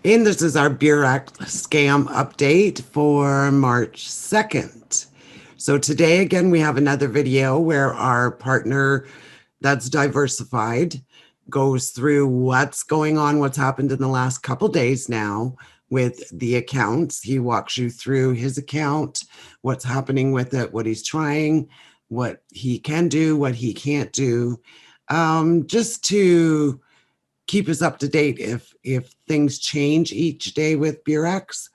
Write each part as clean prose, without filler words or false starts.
And this is our Beurax Scam Update for March 2nd. So today, again, we have another video where our partner that's diversified goes through what's going on, what's happened in the last couple days now with the accounts. He walks you through his account, what's happening with it, what he's trying, what he can do, what he can't do, just to keep us up to date if things change each day with Beurax.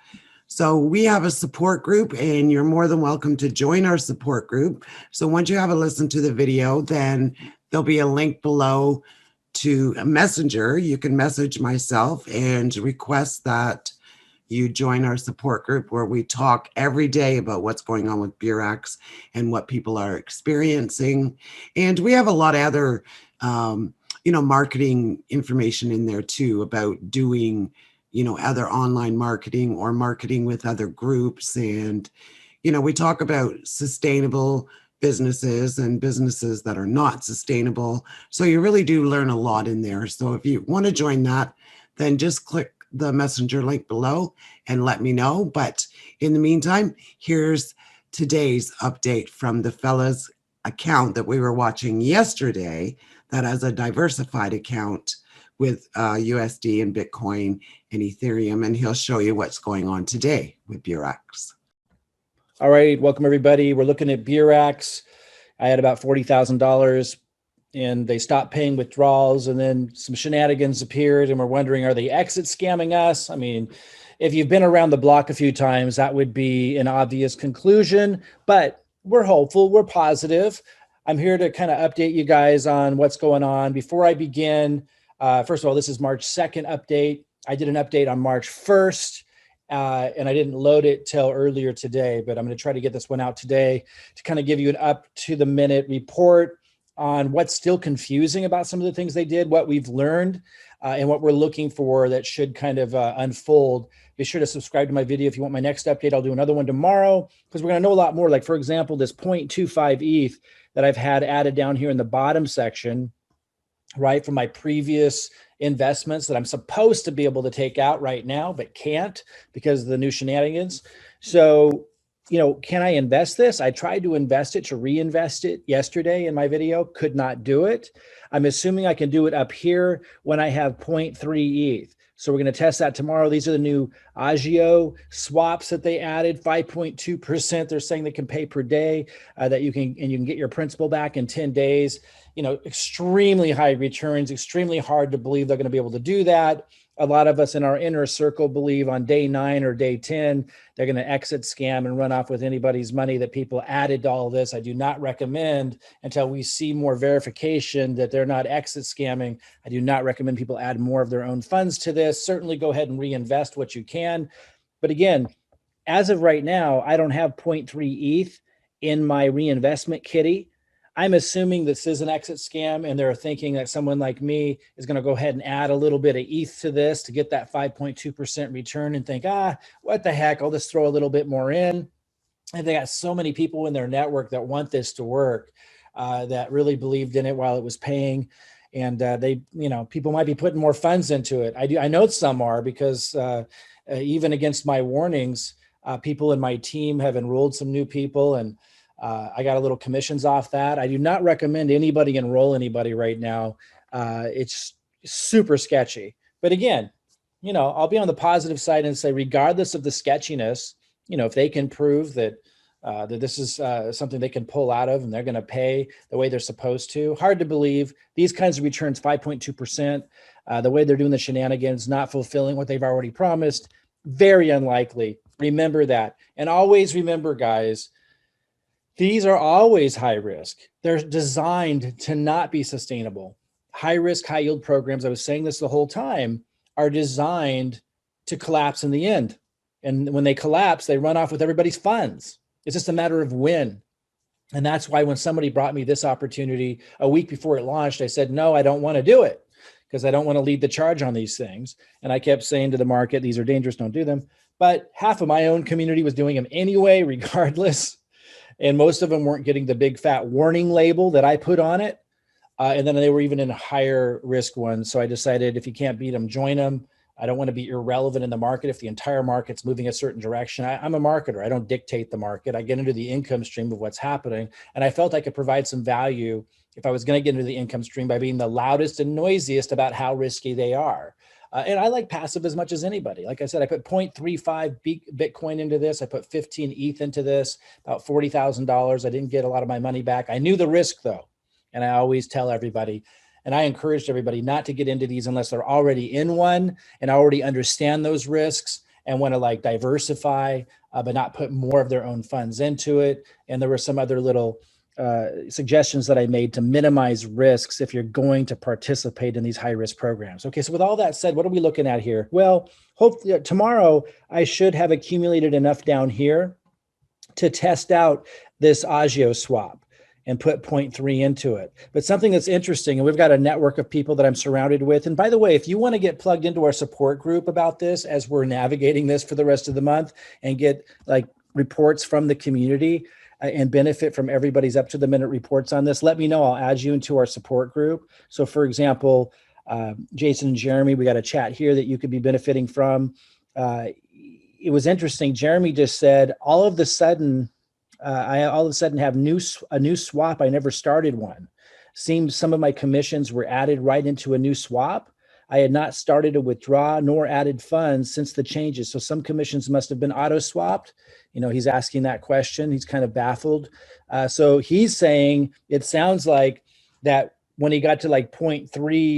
So we have a support group, and you're more than welcome to join our support group. So once you have a listen to the video, then there'll be a link below to a messenger. You can message myself and request that you join our support group, where we talk every day about what's going on with Beurax and what people are experiencing. And we have a lot of other marketing information in there too, about doing, other online marketing or marketing with other groups. And, we talk about sustainable businesses and businesses that are not sustainable. So you really do learn a lot in there. So if you want to join that, then just click the messenger link below and let me know. But in the meantime, here's today's update from the fella's account that we were watching yesterday, that has a diversified account with USD and Bitcoin and Ethereum, and he'll show you what's going on today with Beurax. All right, welcome everybody. We're looking at Beurax. I had about $40,000 and they stopped paying withdrawals, and then some shenanigans appeared, and we're wondering, are they exit scamming us? I mean, if you've been around the block a few times, that would be an obvious conclusion, but we're hopeful, we're positive. I'm here to kind of update you guys on what's going on. Before I begin, first of all, this is March 2nd update. I did an update on March 1st, and I didn't load it till earlier today, but I'm going to try to get this one out today to kind of give you an up-to-the-minute report on what's still confusing about some of the things they did, what we've learned, and what we're looking for that should kind of unfold. Be sure to subscribe to my video if you want my next update. I'll do another one tomorrow, because we're going to know a lot more. Like, for example, this 0.25 ETH that I've had added down here in the bottom section, right, from my previous investments that I'm supposed to be able to take out right now, but can't because of the new shenanigans. So, can I invest this? I tried to invest it, to reinvest it yesterday in my video, could not do it. I'm assuming I can do it up here when I have 0.3 ETH. So we're going to test that tomorrow. These are the new Agio swaps that they added, 5.2%. They're saying they can pay per day, that you can get your principal back in 10 days. Extremely high returns, extremely hard to believe they're going to be able to do that. A lot of us in our inner circle believe on day 9 or day 10, they're going to exit scam and run off with anybody's money that people added to all of this. I do not recommend, until we see more verification that they're not exit scamming, I do not recommend people add more of their own funds to this. Certainly go ahead and reinvest what you can. But again, as of right now, I don't have 0.3 ETH in my reinvestment kitty. I'm assuming this is an exit scam, and they're thinking that someone like me is going to go ahead and add a little bit of ETH to this to get that 5.2% return and think, what the heck, I'll just throw a little bit more in. And they got so many people in their network that want this to work, that really believed in it while it was paying. And people might be putting more funds into it. I know some are, because even against my warnings, people in my team have enrolled some new people, and I got a little commissions off that. I do not recommend anybody enroll anybody right now. It's super sketchy. But again, I'll be on the positive side and say, regardless of the sketchiness, if they can prove that this is something they can pull out of and they're going to pay the way they're supposed to. Hard to believe. These kinds of returns, 5.2%, the way they're doing the shenanigans, not fulfilling what they've already promised, very unlikely. Remember that. And always remember, guys, these are always high risk. They're designed to not be sustainable. High risk, high yield programs, I was saying this the whole time, are designed to collapse in the end. And when they collapse, they run off with everybody's funds. It's just a matter of when. And that's why when somebody brought me this opportunity a week before it launched, I said, no, I don't want to do it, because I don't want to lead the charge on these things. And I kept saying to the market, these are dangerous, don't do them. But half of my own community was doing them anyway, regardless. And most of them weren't getting the big fat warning label that I put on it. And then they were even in higher risk ones. So I decided, if you can't beat them, join them. I don't want to be irrelevant in the market if the entire market's moving a certain direction. I'm a marketer. I don't dictate the market. I get into the income stream of what's happening. And I felt I could provide some value if I was going to get into the income stream by being the loudest and noisiest about how risky they are. And I like passive as much as anybody. Like I said, I put 0.35 Bitcoin into this. I put 15 ETH into this, about $40,000. I didn't get a lot of my money back. I knew the risk though. And I always tell everybody, and I encouraged everybody not to get into these unless they're already in one and already understand those risks and want to like diversify, but not put more of their own funds into it. And there were some other little suggestions that I made to minimize risks if you're going to participate in these high risk programs. Okay, so with all that said, what are we looking at here? Well, hopefully tomorrow I should have accumulated enough down here to test out this Agio swap and put 0.3 into it. But something that's interesting, and we've got a network of people that I'm surrounded with. And by the way, if you want to get plugged into our support group about this as we're navigating this for the rest of the month and get like reports from the community and benefit from everybody's up to the minute reports on this, let me know. I'll add you into our support group. So for example, Jason and Jeremy, we got a chat here that you could be benefiting from. It was interesting. Jeremy just said, all of a sudden have a new swap. I never started one. Seems some of my commissions were added right into a new swap. I had not started a withdraw nor added funds since the changes. So some commissions must have been auto swapped. You know, he's asking that question. He's kind of baffled. So he's saying, it sounds like that when he got to like 0.3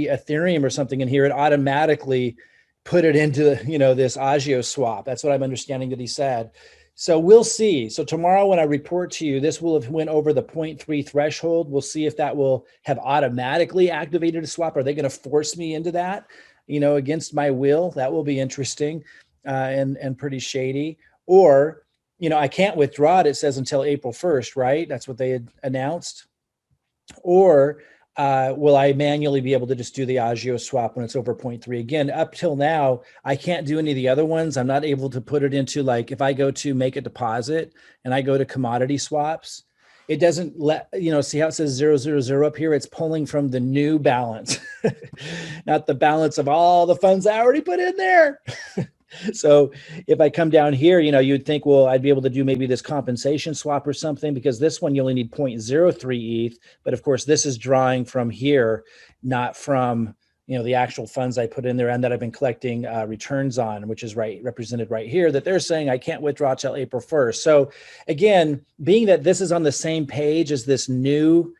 Ethereum or something in here, it automatically put it into, you know, this Agio swap. That's what I'm understanding that he said. So we'll see. So tomorrow when I report to you, this will have went over the 0.3 threshold. We'll see if that will have automatically activated a swap. Are they going to force me into that, you know, against my will? That will be interesting and pretty shady. Or, you know, I can't withdraw it, it says until April 1st, right? That's what they had announced. Or will I manually be able to just do the Agio swap when it's over 0.3? Again, up till now, I can't do any of the other ones. I'm not able to put it into, like, if I go to make a deposit and I go to commodity swaps, it doesn't let, you know, see how it says 000 up here? It's pulling from the new balance, not the balance of all the funds I already put in there. So if I come down here, you know, you'd think, well, I'd be able to do maybe this compensation swap or something, because this one you only need 0.03 ETH. But of course, this is drawing from here, not from, you know, the actual funds I put in there and that I've been collecting returns on, which is represented right here, that they're saying I can't withdraw till April 1st. So again, being that this is on the same page as these new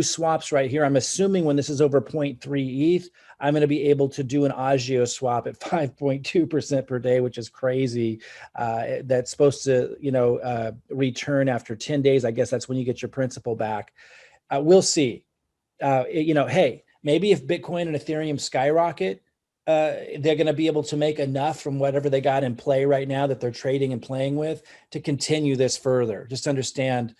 swaps right here, I'm assuming when this is over 0.3 ETH, I'm going to be able to do an Agio swap at 5.2% per day, which is crazy. That's supposed to, you know, return after 10 days. I guess that's when you get your principal back. We'll see. You know, hey, maybe if Bitcoin and Ethereum skyrocket, they're going to be able to make enough from whatever they got in play right now that they're trading and playing with to continue this further. Just understand,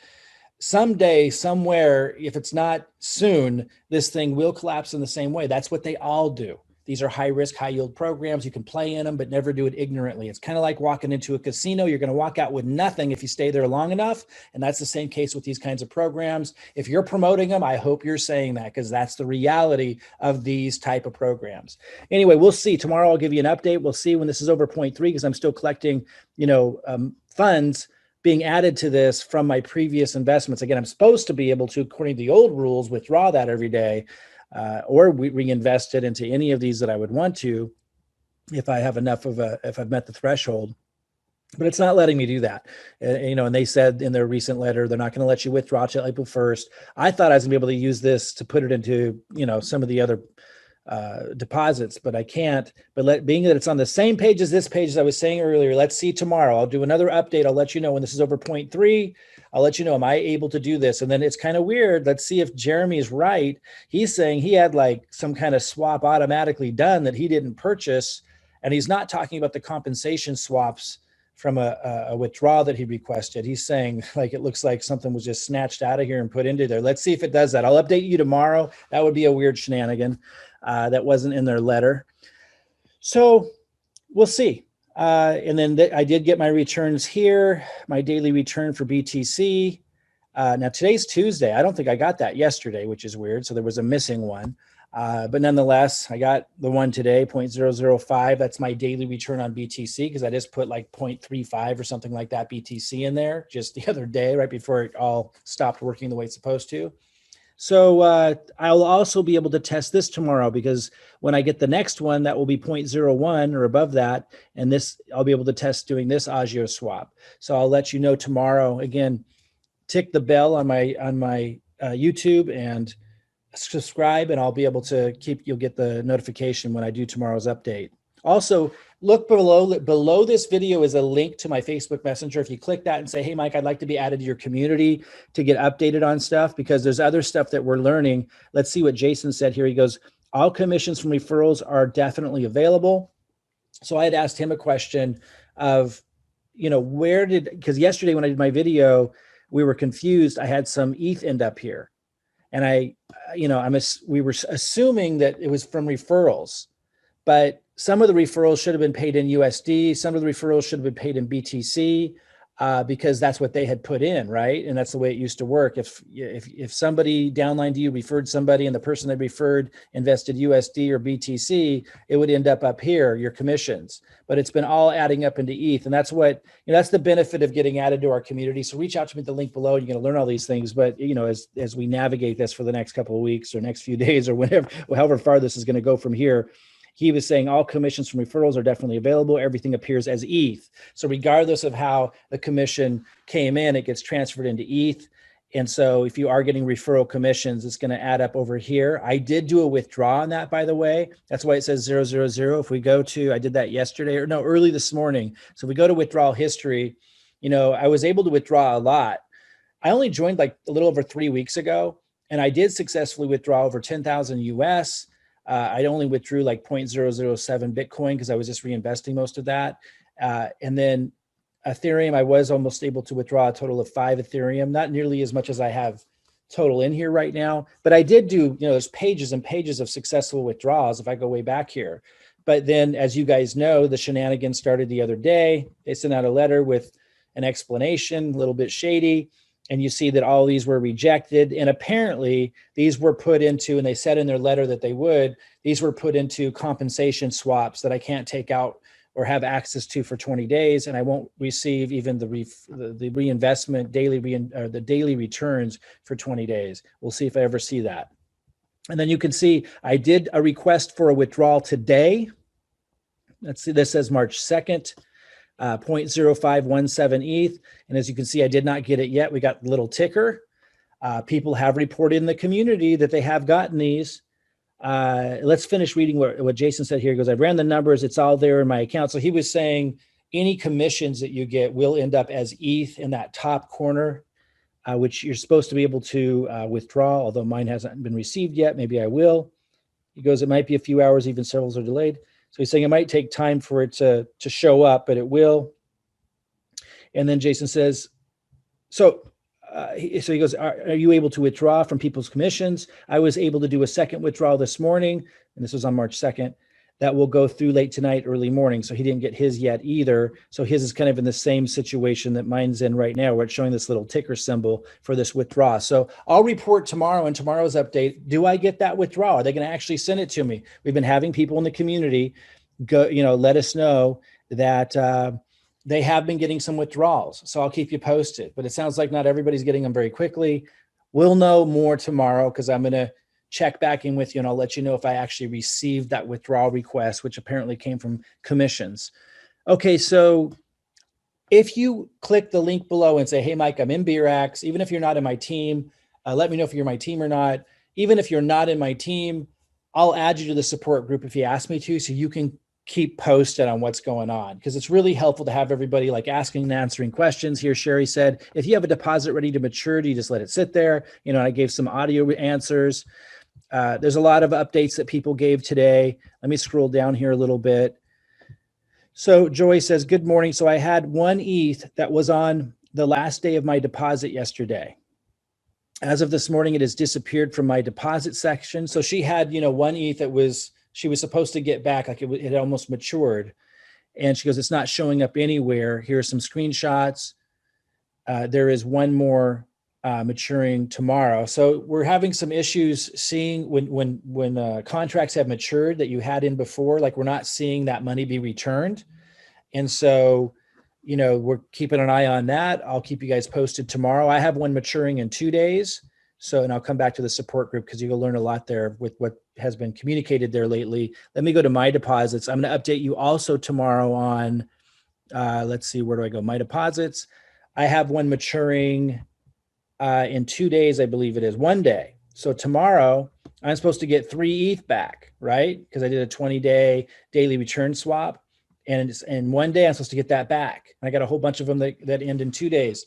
someday, somewhere, if it's not soon, this thing will collapse in the same way. That's what they all do. These are high risk, high yield programs. You can play in them, but never do it ignorantly. It's kind of like walking into a casino. You're going to walk out with nothing if you stay there long enough. And that's the same case with these kinds of programs. If you're promoting them, I hope you're saying that, because that's the reality of these type of programs. Anyway, we'll see. Tomorrow I'll give you an update. We'll see when this is over 0.3, because I'm still collecting, you know, funds being added to this from my previous investments. Again, I'm supposed to be able to, according to the old rules, withdraw that every day or reinvest it into any of these that I would want to if I have enough of if I've met the threshold. But it's not letting me do that. You know, and they said in their recent letter, they're not going to let you withdraw till April 1st. I thought I was going to be able to use this to put it into, you know, some of the other deposits, but I can't. But being that it's on the same page as this page, as I was saying earlier, let's see tomorrow. I'll do another update. I'll let you know when this is over 0.3. I'll let you know, am I able to do this? And then it's kind of weird. Let's see if Jeremy is right. He's saying he had like some kind of swap automatically done that he didn't purchase. And he's not talking about the compensation swaps from a withdrawal that he requested. He's saying like, it looks like something was just snatched out of here and put into there. Let's see if it does that. I'll update you tomorrow. That would be a weird shenanigan. That wasn't in their letter. So we'll see. And then I did get my returns here, my daily return for BTC. Now today's Tuesday. I don't think I got that yesterday, which is weird. So there was a missing one. But nonetheless, I got the one today, 0.005. That's my daily return on BTC because I just put like 0.35 or something like that BTC in there just the other day, right before it all stopped working the way it's supposed to. So I'll also be able to test this tomorrow because when I get the next one, that will be 0.01 or above that. And this, I'll be able to test doing this Agio swap. So I'll let you know tomorrow. Again, tick the bell on my YouTube and subscribe, and I'll be able to you'll get the notification when I do tomorrow's update. Also, look below this video is a link to my Facebook Messenger. If you click that and say, hey, Mike, I'd like to be added to your community to get updated on stuff, because there's other stuff that we're learning. Let's see what Jason said here. He goes, all commissions from referrals are definitely available. So I had asked him a question of, because yesterday when I did my video, we were confused. I had some ETH end up here. And we were assuming that it was from referrals, but some of the referrals should have been paid in USD. Some of the referrals should have been paid in BTC because that's what they had put in, right? And that's the way it used to work. If somebody downline to you referred somebody and the person they referred invested USD or BTC, it would end up here, your commissions. But it's been all adding up into ETH, and that's what that's the benefit of getting added to our community. So reach out to me at the link below. You're going to learn all these things. But as we navigate this for the next couple of weeks or next few days or whenever, however far this is going to go from here. He was saying all commissions from referrals are definitely available. Everything appears as ETH. So regardless of how the commission came in, it gets transferred into ETH. And so if you are getting referral commissions, it's going to add up over here. I did do a withdraw on that, by the way. That's why it says 000. If we go to, I did that yesterday, or no, early this morning. So if we go to withdrawal history, I was able to withdraw a lot. I only joined like a little over 3 weeks ago, and I did successfully withdraw over 10,000 US. I only withdrew like 0.007 Bitcoin because I was just reinvesting most of that. And then Ethereum, I was almost able to withdraw a total of 5 Ethereum, not nearly as much as I have total in here right now. But I did do, there's pages and pages of successful withdrawals if I go way back here. But then, as you guys know, the shenanigans started the other day. They sent out a letter with an explanation, a little bit shady. And you see that all these were rejected. And apparently these were put into, and they said in their letter that these were put into compensation swaps that I can't take out or have access to for 20 days. And I won't receive even the reinvestment the daily returns for 20 days. We'll see if I ever see that. And then you can see I did a request for a withdrawal today. Let's see, this says March 2nd. 0.0517 ETH. And as you can see, I did not get it yet. We got the little ticker. People have reported in the community that they have gotten these. Let's finish reading what Jason said here. He goes, I ran the numbers. It's all there in my account. So he was saying any commissions that you get will end up as ETH in that top corner, which you're supposed to be able to withdraw, although mine hasn't been received yet. Maybe I will. He goes, it might be a few hours, even several are delayed. So he's saying it might take time for it to show up, but it will. And then Jason says, so he goes, are you able to withdraw from people's commissions? I was able to do a second withdrawal this morning, and this was on March 2nd. That will go through late tonight, early morning. So he didn't get his yet either. So his is kind of in the same situation that mine's in right now, where it's showing this little ticker symbol for this withdrawal. So I'll report tomorrow in tomorrow's update. Do I get that withdrawal? Are they going to actually send it to me? We've been having people in the community go, let us know that they have been getting some withdrawals. So I'll keep you posted. But it sounds like not everybody's getting them very quickly. We'll know more tomorrow because I'm going to check back in with you, and I'll let you know if I actually received that withdrawal request, which apparently came from commissions. Okay, so if you click the link below and say, hey, Mike, I'm in Beurax, even if you're not in my team, let me know if you're my team or not. Even if you're not in my team, I'll add you to the support group if you ask me to, so you can keep posted on what's going on, because it's really helpful to have everybody like asking and answering questions. Here, Sherry said, if you have a deposit ready to maturity, just let it sit there. I gave some audio answers. There's a lot of updates that people gave today. Let me scroll down here a little bit. So Joy says, good morning. So I had 1 ETH that was on the last day of my deposit yesterday. As of this morning, it has disappeared from my deposit section. So she had, 1 ETH that she was supposed to get back, like it had almost matured. And she goes, it's not showing up anywhere. Here are some screenshots. There is one more maturing tomorrow. So we're having some issues seeing when contracts have matured that you had in before, like we're not seeing that money be returned. And so, we're keeping an eye on that. I'll keep you guys posted tomorrow. I have one maturing in 2 days. So, and I'll come back to the support group because you'll learn a lot there with what has been communicated there lately. Let me go to my deposits. I'm going to update you also tomorrow on, let's see, where do I go? My deposits. I have one maturing in 2 days, I believe it is, 1 day. So tomorrow I'm supposed to get 3 ETH back, right? Because I did a 20-day daily return swap. And in 1 day, I'm supposed to get that back. And I got a whole bunch of them that end in 2 days.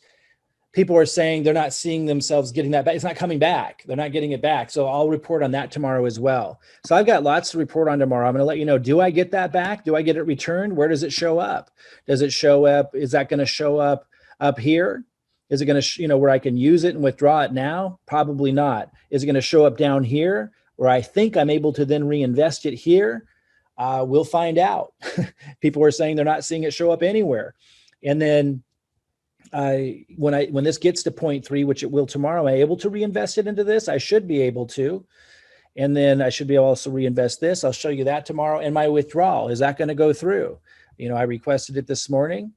People are saying they're not seeing themselves getting that back. It's not coming back. They're not getting it back. So I'll report on that tomorrow as well. So I've got lots to report on tomorrow. I'm going to let you know, do I get that back? Do I get it returned? Where does it show up? Does it show up? Is that going to show up here? Is it going to, where I can use it and withdraw it now? Probably not. Is it going to show up down here where I think I'm able to then reinvest it here? We'll find out. People are saying they're not seeing it show up anywhere. And then when this gets to 0.3, which it will tomorrow, am I able to reinvest it into this? I should be able to. And then I should be able to also reinvest this. I'll show you that tomorrow. And my withdrawal, is that going to go through? I requested it this morning,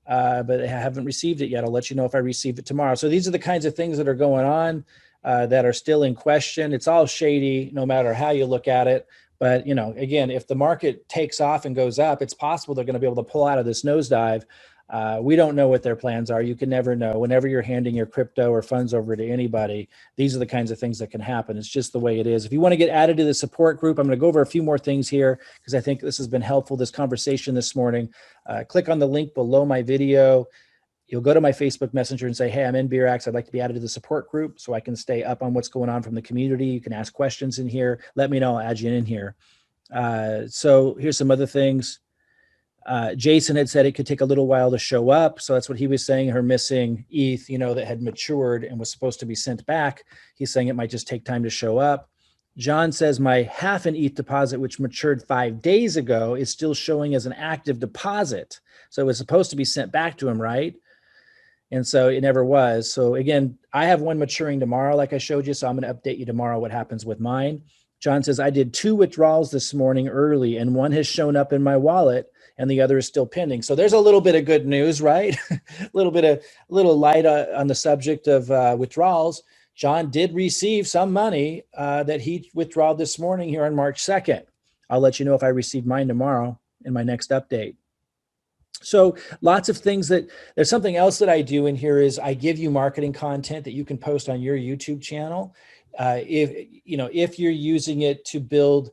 but I haven't received it yet. I'll let you know if I receive it tomorrow. So these are the kinds of things that are going on that are still in question. It's all shady, no matter how you look at it. But, again, if the market takes off and goes up, it's possible they're going to be able to pull out of this nosedive. We don't know what their plans are. You can never know. Whenever you're handing your crypto or funds over to anybody, these are the kinds of things that can happen. It's just the way it is. If you want to get added to the support group, I'm going to go over a few more things here because I think this has been helpful, this conversation this morning. Click on the link below my video. You'll go to my Facebook Messenger and say, hey, I'm in Beurax. I'd like to be added to the support group so I can stay up on what's going on from the community. You can ask questions in here. Let me know. I'll add you in here. So here's some other things. Jason had said it could take a little while to show up. So that's what he was saying, her missing ETH, that had matured and was supposed to be sent back. He's saying it might just take time to show up. John says my half an ETH deposit, which matured 5 days ago, is still showing as an active deposit. So it was supposed to be sent back to him, right? And so it never was. So again, I have one maturing tomorrow, like I showed you. So I'm going to update you tomorrow what happens with mine. John says, I did 2 withdrawals this morning early, and one has shown up in my wallet and the other is still pending. So there's a little bit of good news, right? a little light on the subject of withdrawals. John did receive some money that he withdrawed this morning here on March 2nd. I'll let you know if I receive mine tomorrow in my next update. So lots of things there's something else that I do in here is I give you marketing content that you can post on your YouTube channel. If you're using it to build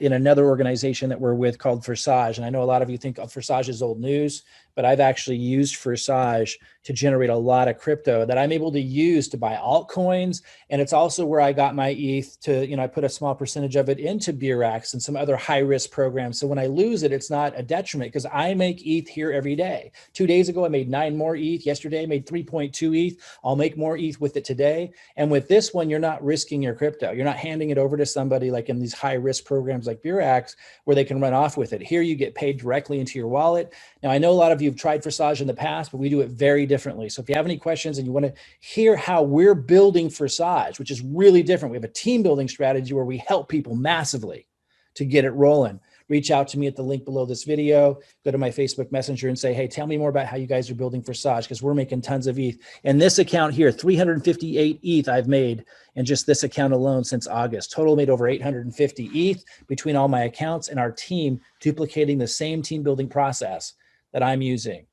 in another organization that we're with called Forsage. And I know a lot of you think Forsage is old news, but I've actually used Forsage to generate a lot of crypto that I'm able to use to buy altcoins. And it's also where I got my ETH to, I put a small percentage of it into Beurax and some other high risk programs. So when I lose it, it's not a detriment because I make ETH here every day. 2 days ago, I made 9 more ETH. Yesterday, I made 3.2 ETH. I'll make more ETH with it today. And with this one, you're not risking your crypto. You're not handing it over to somebody like in these high risk programs like Beurax where they can run off with it. Here, you get paid directly into your wallet. Now, I know a lot of you have tried Forsage in the past, but we do it very differently. So if you have any questions and you want to hear how we're building Forsage, which is really different, we have a team building strategy where we help people massively to get it rolling. Reach out to me at the link below this video, go to my Facebook Messenger and say, hey, tell me more about how you guys are building Forsage because we're making tons of ETH. And this account here, 358 ETH I've made in just this account alone since August. Total made over 850 ETH between all my accounts and our team duplicating the same team building process that I'm using.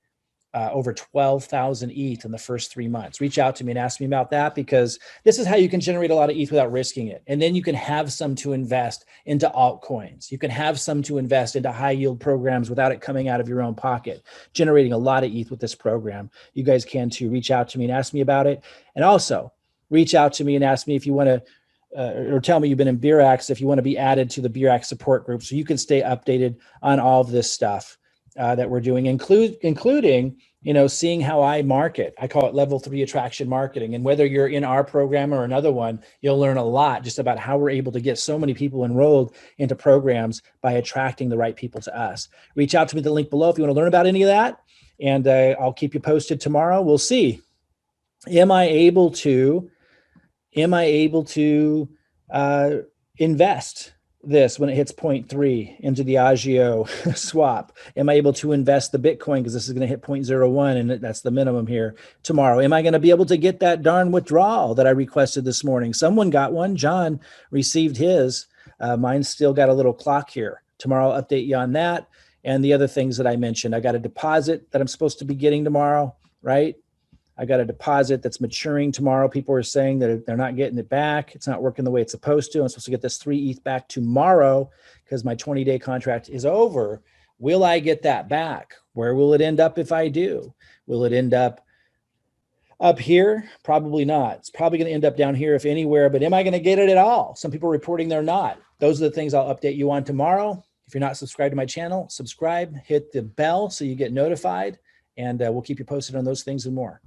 Over 12,000 ETH in the first 3 months. Reach out to me and ask me about that because this is how you can generate a lot of ETH without risking it. And then you can have some to invest into altcoins. You can have some to invest into high yield programs without it coming out of your own pocket, generating a lot of ETH with this program. You guys can too. Reach out to me and ask me about it. And also reach out to me and ask me if you want to or tell me you've been in Beurax if you want to be added to the Beurax support group so you can stay updated on all of this stuff that we're doing, including, seeing how I market. I call it level 3 attraction marketing. And whether you're in our program or another one, you'll learn a lot just about how we're able to get so many people enrolled into programs by attracting the right people to us. Reach out to me at the link below if you want to learn about any of that. And I'll keep you posted tomorrow. We'll see. am I able to invest this when it hits 0.3 into the Agio swap? Am I able to invest the Bitcoin, because this is going to hit 0.01 and that's the minimum here tomorrow? Am I going to be able to get that darn withdrawal that I requested this morning? Someone got one. John received his. Mine's still got a little clock here. Tomorrow I'll update you on that and the other things that I mentioned. I got a deposit that I'm supposed to be getting tomorrow, right? I got a deposit that's maturing tomorrow. People are saying that they're not getting it back. It's not working the way it's supposed to. I'm supposed to get this 3 ETH back tomorrow because my 20-day contract is over. Will I get that back? Where will it end up if I do? Will it end up here? Probably not. It's probably going to end up down here, if anywhere, but am I going to get it at all? Some people are reporting they're not. Those are the things I'll update you on tomorrow. If you're not subscribed to my channel, subscribe, hit the bell so you get notified, and we'll keep you posted on those things and more.